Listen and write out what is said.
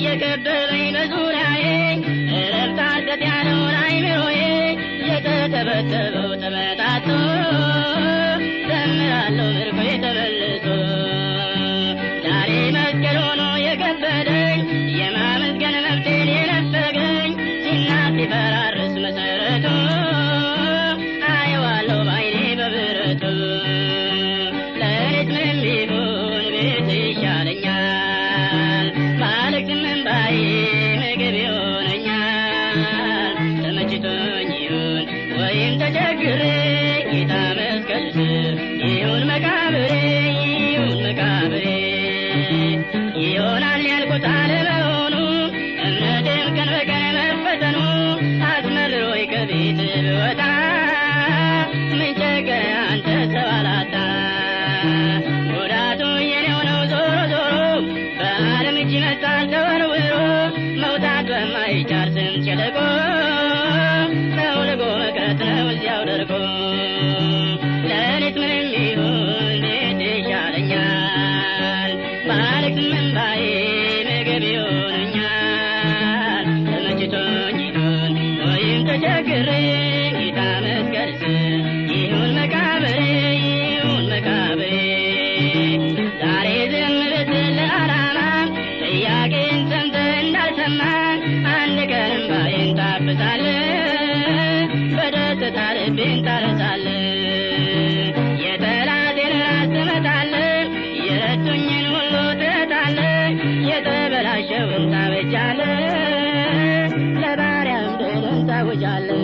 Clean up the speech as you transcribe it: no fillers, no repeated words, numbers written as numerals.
የከበበኝ በዙሪያዬ እረፍት አልሰጥ ያለውን አይምሮዬ የተተበተበው ተበታቶ ዘምራለሁ ምርኮዬ ተመልሶ ዛሬ መስቀል ሆኖ የከበደኝ የማመስገን መብቴን የነፈገኝ ሲናድ ሲፈራርስ መሰረቱ አየዋለሁ ባይኔ በብረቱ ለእኔስ ምንም ቢሆን ቤት ይሻለኛል ባለቅስም እንባዬ ምግብ ይሆነኛል ተመችቶኝ ይሁን ወይም ተቸግሬ ጌታ መስቀል ስር ይሁን መቃብሬ ይሆናል ያልኩት አለመሆኑ እምነቴም ቀን በቀን መፈተኑ አስመርሮኝ ከቤት ብወጣ ምን ቸገረ አንተ ሰው አላጣ ጉዳቱ የኔው ነው ዞሮ ዞሮ በዓለም እጅ መጣል ተወርውሮ መውጣት በማይቻል ስንት ሸለቆ ተውልጎ መቅረት ነው እዚያው ደርቆ ለእኔስ ምንም ይሁን ቤት ይሻለኛል ባለቅስም እንባዬ ምግብ ይሆነኛል ተመችቶኝ ይሁን ወይም ተቸግሬ ጌታ መስቀል ስር ይሁን መቃብሬ ዛሬ ዝም ብትል ለዓላማ ጥያቄን ሰምተህ እንዳልሰማህ አንድ ቀን እንባዬን ታብሳለህ በደስታ ልቤን ታረሳለህ የጠላቴን ራስ ትመታለህ የረቱኝን ሁሉ ትረታለህ የተበላሸውን ታበጃለህ ለባሪያም ድልን ታውጃለህ